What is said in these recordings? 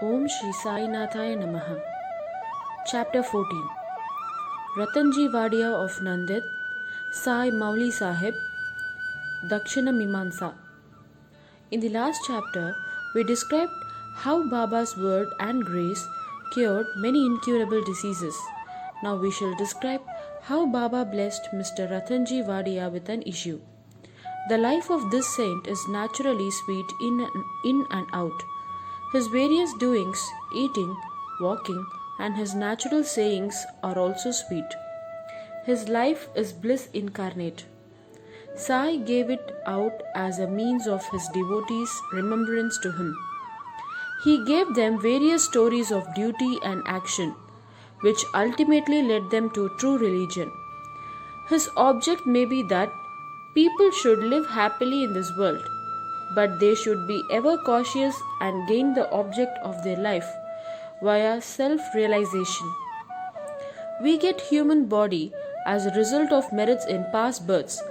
Om Shri Sai Nathaya Namaha. Chapter 14. Ratanji Vadia of Nandit, Sai Mauli Sahib, Dakshina Mimansa. In the last chapter, we described how Baba's word and grace cured many incurable diseases. Now we shall describe how Baba blessed Mr. Ratanji Vadia with an issue. The life of this saint is naturally sweet in and out. His various doings, eating, walking, and his natural sayings are also sweet. His life is bliss incarnate. Sai gave it out as a means of his devotees' remembrance to him. He gave them various stories of duty and action, which ultimately led them to true religion. His object may be that people should live happily in this world, but they should be ever cautious and gain the object of their life via self-realization. We get human body as a result of merits in past births,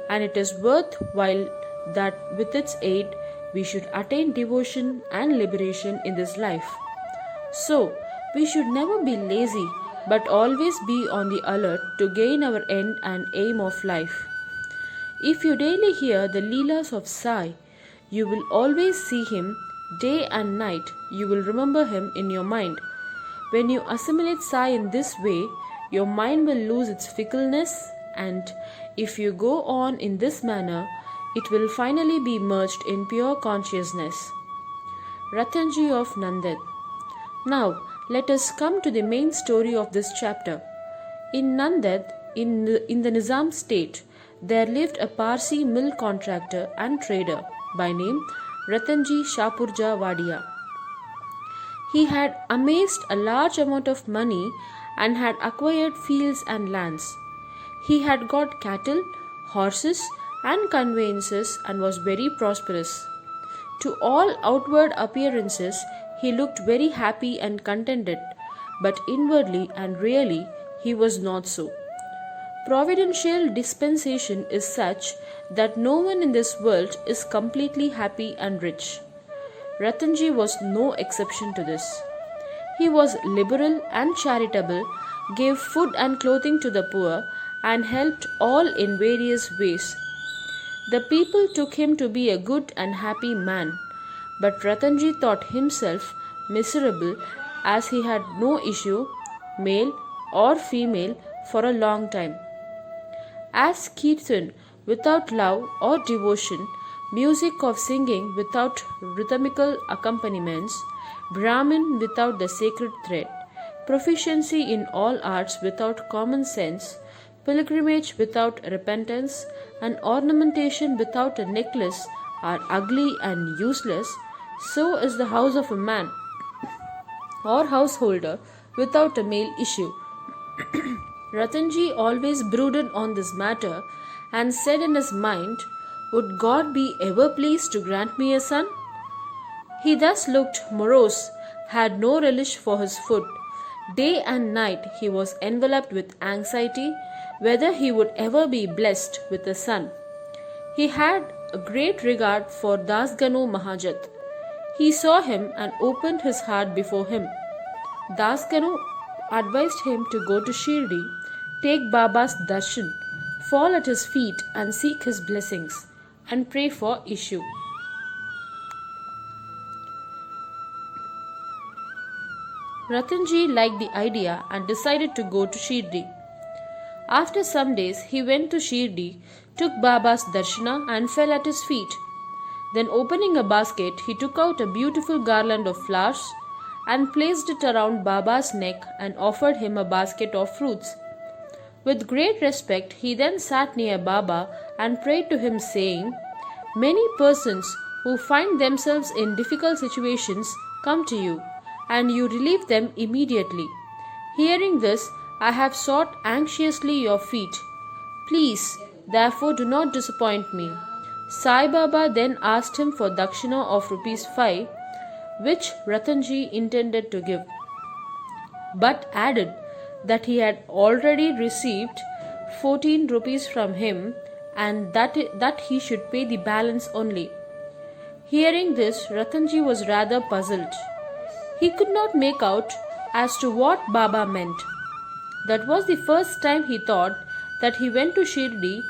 and it is worthwhile that with its aid we should attain devotion and liberation in this life. So, we should never be lazy, but always be on the alert to gain our end and aim of life. If you daily hear the Leelas of Sai, you will always see him day and night. You will remember him in your mind. When you assimilate Sai in this way, your mind will lose its fickleness, and if you go on in this manner, it will finally be merged in pure consciousness. Ratanji of Nanded. Now, let us come to the main story of this chapter. In Nanded, in the Nizam state, there lived a Parsi mill contractor and trader by name Ratanji Shapurja Vadia. He had amassed a large amount of money and had acquired fields and lands. He had got cattle, horses, and conveyances and was very prosperous. To all outward appearances, he looked very happy and contented, but inwardly and really he was not so. Providential dispensation is such that no one in this world is completely happy and rich. Ratanji was no exception to this. He was liberal and charitable, gave food and clothing to the poor, and helped all in various ways. The people took him to be a good and happy man, but Ratanji thought himself miserable as he had no issue, male or female, for a long time. As Kirtan without love or devotion, music of singing without rhythmical accompaniments, Brahmin without the sacred thread, proficiency in all arts without common sense, pilgrimage without repentance, and ornamentation without a necklace are ugly and useless, so is the house of a man or householder without a male issue. Ratanji always brooded on this matter and said in his mind, "Would God be ever pleased to grant me a son?" He thus looked morose, had no relish for his food. Day and night he was enveloped with anxiety whether he would ever be blessed with a son. He had a great regard for Dasganu Mahajat. He saw him and opened his heart before him. Dasganu advised him to go to Shirdi, take Baba's darshan, fall at his feet and seek his blessings, and pray for issue. Ratanji liked the idea and decided to go to Shirdi. After some days, he went to Shirdi, took Baba's darshana and fell at his feet. Then opening a basket, he took out a beautiful garland of flowers and placed it around Baba's neck and offered him a basket of fruits. With great respect, he then sat near Baba and prayed to him, saying, "Many persons who find themselves in difficult situations come to you, and you relieve them immediately. Hearing this, I have sought anxiously your feet. Please, therefore, do not disappoint me." Sai Baba then asked him for dakshina of ₹5, which Ratanji intended to give, but added that he had already received 14 rupees from him and that he should pay the balance only. Hearing this, Ratanji was rather puzzled. He could not make out as to what Baba meant. That was the first time he thought that he went to Shirdi,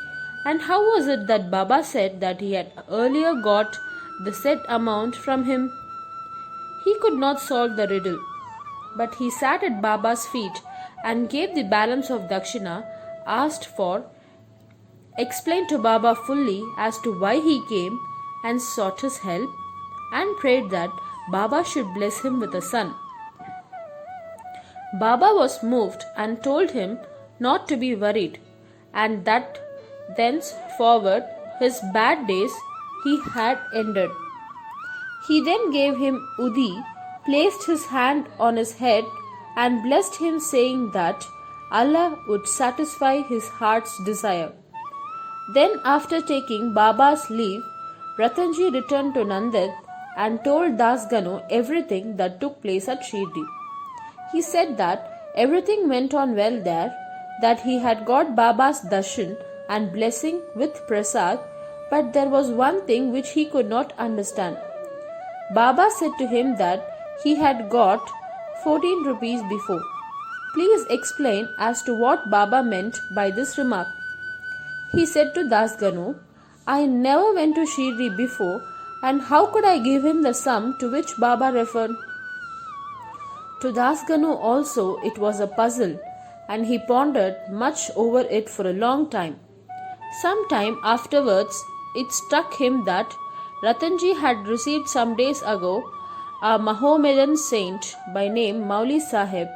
and how was it that Baba said that he had earlier got the said amount from him? He could not solve the riddle, but he sat at Baba's feet and gave the balance of Dakshina asked for, explained to Baba fully as to why he came and sought his help, and prayed that Baba should bless him with a son. Baba was moved and told him not to be worried, and that thenceforward his bad days he had ended. He then gave him Udi, placed his hand on his head, and blessed him, saying that Allah would satisfy his heart's desire. Then, after taking Baba's leave, Ratanji returned to Nanded and told Dasganu everything that took place at Shirdi. He said that everything went on well there, that he had got Baba's darshan and blessing with prasad, but there was one thing which he could not understand. Baba said to him that he had got 14 rupees before. Please explain as to what Baba meant by this remark. He said to Dasganu, I never went to Shirdi before, and how could I give him the sum to which Baba referred? To Dasganu also it was a puzzle, and he pondered much over it for a long time. Some time afterwards it struck him that Ratanji had received some days ago a Mahomedan saint by name Mauli Sahib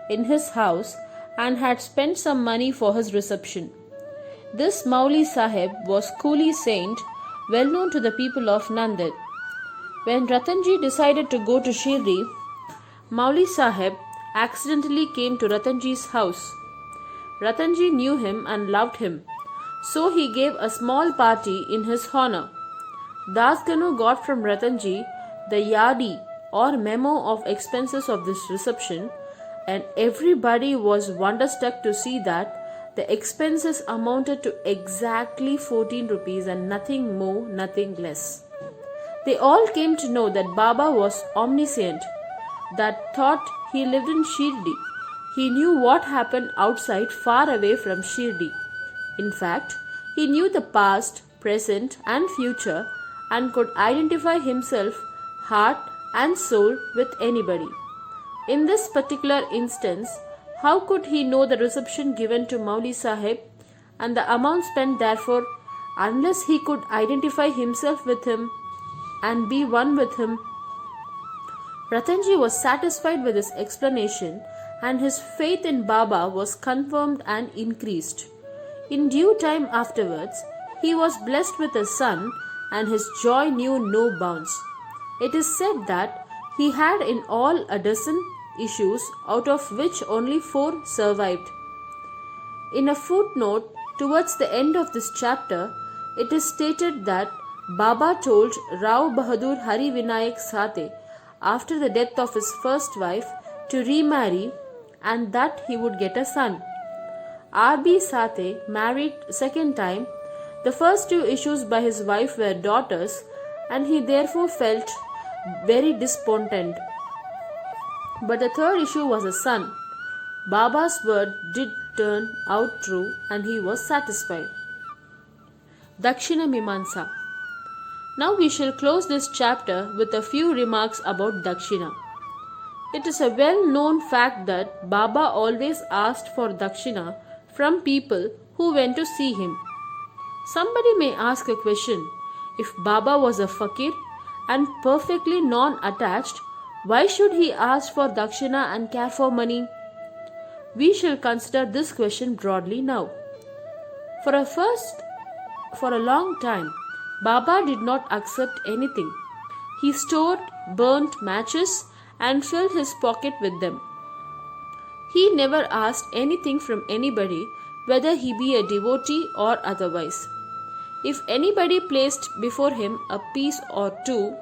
in his house, and had spent some money for his reception. This Mauli Sahib was Coolie saint, well known to the people of Nanded. When Ratanji decided to go to Shirdi, Mauli Sahib accidentally came to Ratanji's house. Ratanji knew him and loved him, so he gave a small party in his honor. Dasganu got from Ratanji the yadi or memo of expenses of this reception, and everybody was wonderstruck to see that the expenses amounted to exactly 14 rupees and nothing more, nothing less. They all came to know that Baba was omniscient, that thought he lived in Shirdi. He knew what happened outside far away from Shirdi. In fact, he knew the past, present and future, and could identify himself, heart and soul, with anybody. In this particular instance, how could he know the reception given to Mauli Sahib and the amount spent therefore, unless he could identify himself with him and be one with him? Ratanji was satisfied with his explanation, and his faith in Baba was confirmed and increased. In due time afterwards, he was blessed with a son, and his joy knew no bounds. It is said that he had in all a dozen issues, out of which only 4 survived. In a footnote towards the end of this chapter, it is stated that Baba told Rao Bahadur Hari Vinayak Sate after the death of his first wife to remarry, and that he would get a son. R.B. Sate married second time. The first 2 issues by his wife were daughters, and he therefore felt very discontent. But the third issue was a son. Baba's word did turn out true, and he was satisfied. Dakshina Mimansa. Now we shall close this chapter with a few remarks about Dakshina. It is a well-known fact that Baba always asked for Dakshina from people who went to see him. Somebody may ask a question: if Baba was a fakir and perfectly non-attached, why should he ask for Dakshina and care for money? We shall consider this question broadly now. For a long time, Baba did not accept anything. He stored burnt matches and filled his pocket with them. He never asked anything from anybody, whether he be a devotee or otherwise. If anybody placed before him a piece or 2,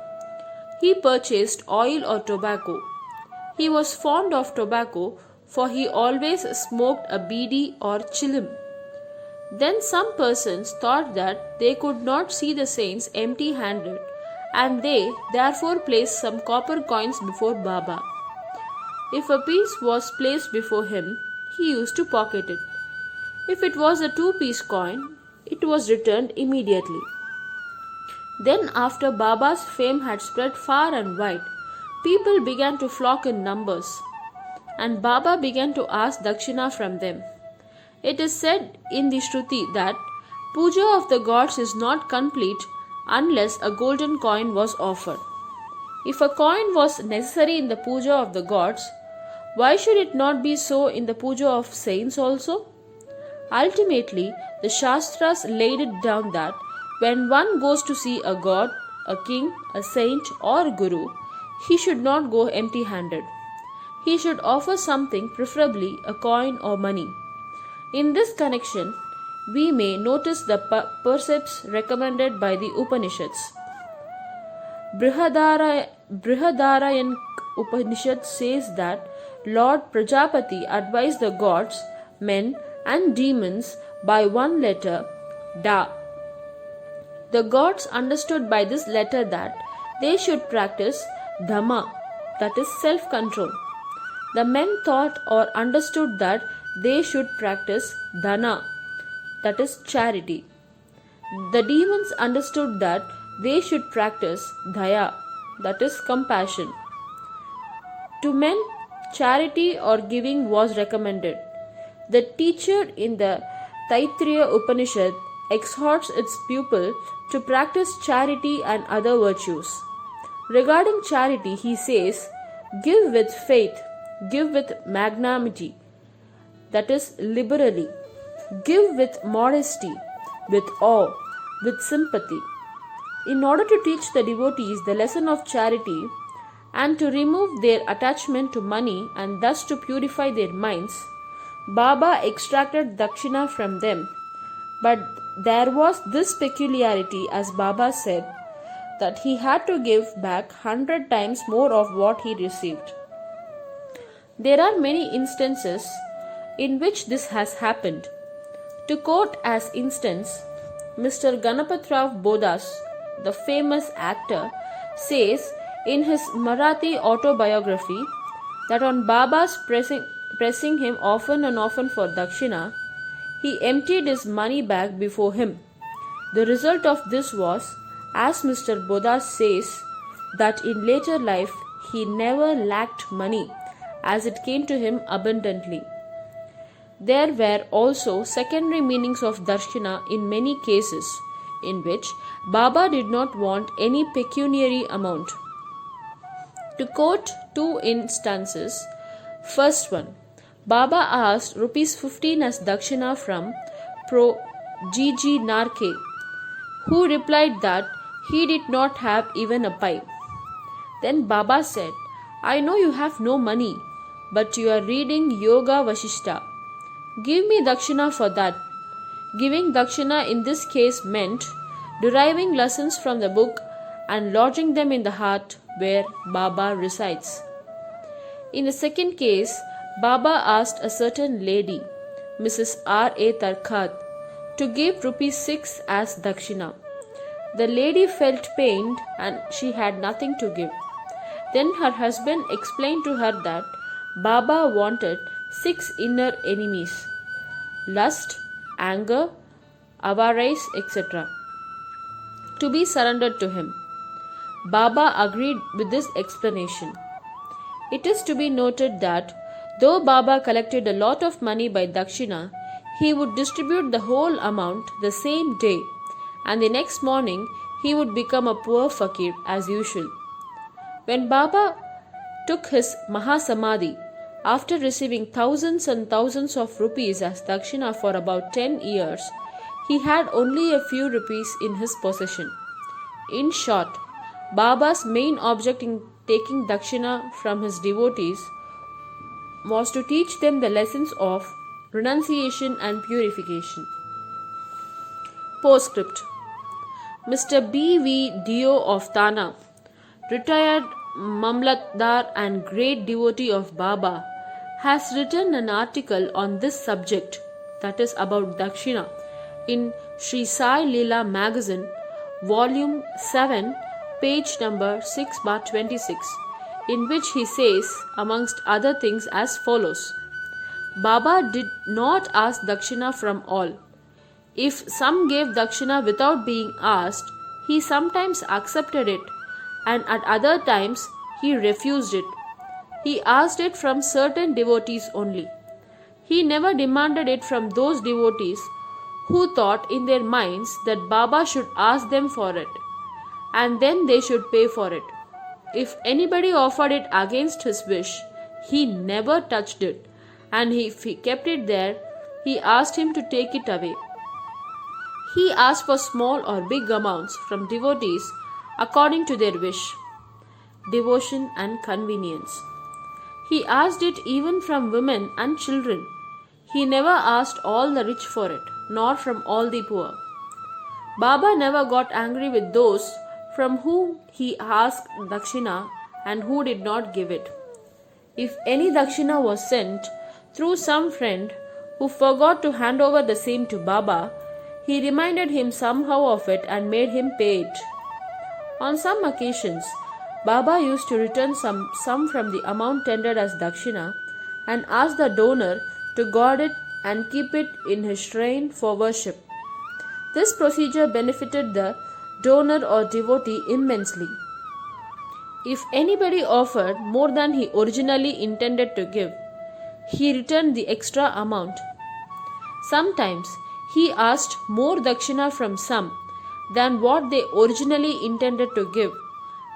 he purchased oil or tobacco. He was fond of tobacco, for he always smoked a beedi or chilim. Then some persons thought that they could not see the saints empty-handed, and they therefore placed some copper coins before Baba. If a piece was placed before him, he used to pocket it. If it was a 2-piece coin, it was returned immediately. Then, after Baba's fame had spread far and wide, people began to flock in numbers, and Baba began to ask dakshina from them. It is said in the Shruti that puja of the gods is not complete unless a golden coin was offered. If a coin was necessary in the puja of the gods, why should it not be so in the puja of saints also? Ultimately, the Shastras laid it down that when one goes to see a god, a king, a saint, or a guru, he should not go empty-handed. He should offer something, preferably a coin or money. In this connection, we may notice the precepts recommended by the Upanishads. Brihadarayan Upanishad says that Lord Prajapati advised the gods, men, and demons by one letter, Da. The gods understood by this letter that they should practice Dhamma, that is self-control. The men thought or understood that they should practice Dhana, that is charity. The demons understood that they should practice Daya, that is compassion. To men, charity or giving was recommended. The teacher in the Taittiriya Upanishad exhorts its pupil to practice charity and other virtues. Regarding charity, he says, give with faith, give with magnanimity, that is liberally, give with modesty, with awe, with sympathy. In order to teach the devotees the lesson of charity and to remove their attachment to money and thus to purify their minds, Baba extracted dakshina from them. But there was this peculiarity, as Baba said, that he had to give back 100 times more of what he received. There are many instances in which this has happened. To quote as instance, Mr. Ganapatrao Bodas, the famous actor, says in his Marathi autobiography that on Baba's pressing him often and often for dakshina, he emptied his money bag before him. The result of this was, as Mr. Bodas says, that in later life he never lacked money, as it came to him abundantly. There were also secondary meanings of dakshina in many cases, in which Baba did not want any pecuniary amount. To quote 2 instances, first one, Baba asked rupees 15 as dakshina from Pro G.G. Narke, who replied that he did not have even a pipe. Then Baba said, I know you have no money, but you are reading Yoga Vasishta. Give me dakshina for that. Giving dakshina in this case meant deriving lessons from the book and lodging them in the heart where Baba resides. In the second case, Baba asked a certain lady, Mrs. R.A. Tarkhat, to give rupees 6 as dakshina. The lady felt pained and she had nothing to give. Then her husband explained to her that Baba wanted 6 inner enemies, lust, anger, avarice, etc., to be surrendered to him. Baba agreed with this explanation. It is to be noted that though Baba collected a lot of money by dakshina, he would distribute the whole amount the same day, and the next morning he would become a poor fakir as usual. When Baba took his Mahasamadhi, after receiving thousands and thousands of rupees as dakshina for about 10 years, he had only a few rupees in his possession. In short, Baba's main object in taking dakshina from his devotees was to teach them the lessons of renunciation and purification. Postscript. Mr. B.V. Dio of Thana, retired Mamlatdar and great devotee of Baba, has written an article on this subject, that is about dakshina, in Sri Sai Leela magazine, volume 7, page number 6/26, in which he says, amongst other things, as follows: Baba did not ask dakshina from all. If some gave dakshina without being asked, he sometimes accepted it, and at other times he refused it. He asked it from certain devotees only. He never demanded it from those devotees who thought in their minds that Baba should ask them for it, and then they should pay for it. If anybody offered it against his wish, he never touched it, and if he kept it there, he asked him to take it away. He asked for small or big amounts from devotees according to their wish, devotion, and convenience. He asked it even from women and children. He never asked all the rich for it, nor from all the poor. Baba never got angry with those from whom he asked dakshina and who did not give it. If any dakshina was sent through some friend who forgot to hand over the same to Baba, he reminded him somehow of it and made him pay it. On some occasions, Baba used to return some sum from the amount tendered as dakshina and ask the donor to guard it and keep it in his shrine for worship. This procedure benefited the donor or devotee immensely. If anybody offered more than he originally intended to give, he returned the extra amount. Sometimes he asked more dakshina from some than what they originally intended to give,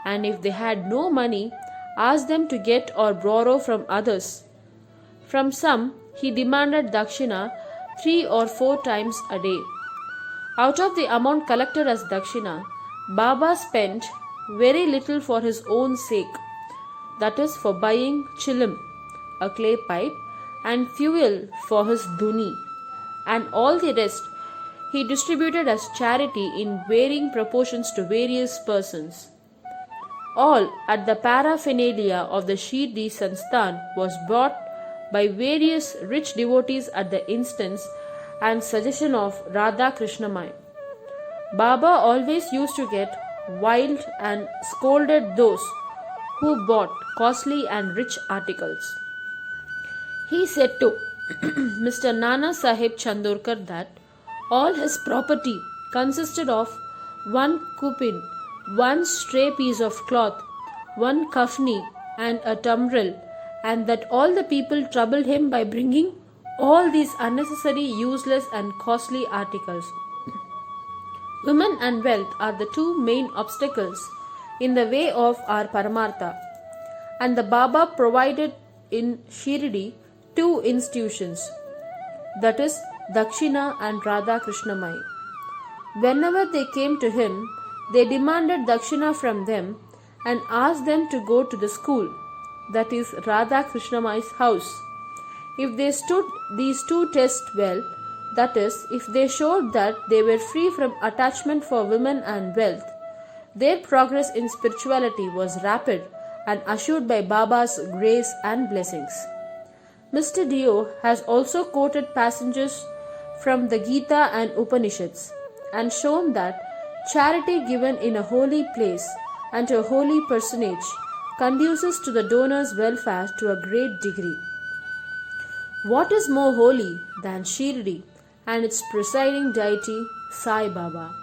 and if they had no money, asked them to get or borrow from others. From some, he demanded dakshina 3 or 4 times a day. Out of the amount collected as dakshina, Baba spent very little for his own sake, that is, for buying chilim, a clay pipe, and fuel for his dhuni, and all the rest he distributed as charity in varying proportions to various persons. All at the paraphernalia of the Shirdi Sansthan was bought by various rich devotees at the instance and suggestion of Radha Krishnamai. Baba always used to get wild and scolded those who bought costly and rich articles. He said to Mr. Nana Sahib Chandorkar that all his property consisted of one kupin, one stray piece of cloth, one kafni, and a tumbril, and that all the people troubled him by bringing all these unnecessary, useless, and costly articles. Women and wealth are the two main obstacles in the way of our Paramartha, and the Baba provided in Shirdi 2 institutions, that is, Dakshina and Radha Krishnamai. Whenever they came to him, they demanded Dakshina from them and asked them to go to the school, that is, Radha Krishnamai's house. If they stood these 2 tests well, that is, if they showed that they were free from attachment for women and wealth, their progress in spirituality was rapid and assured by Baba's grace and blessings. Mr. Dio has also quoted passages from the Gita and Upanishads and shown that charity given in a holy place and to a holy personage conduces to the donor's welfare to a great degree. What is more holy than Shirdi and its presiding deity Sai Baba?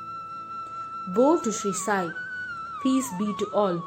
Bow to Sri Sai. Peace be to all.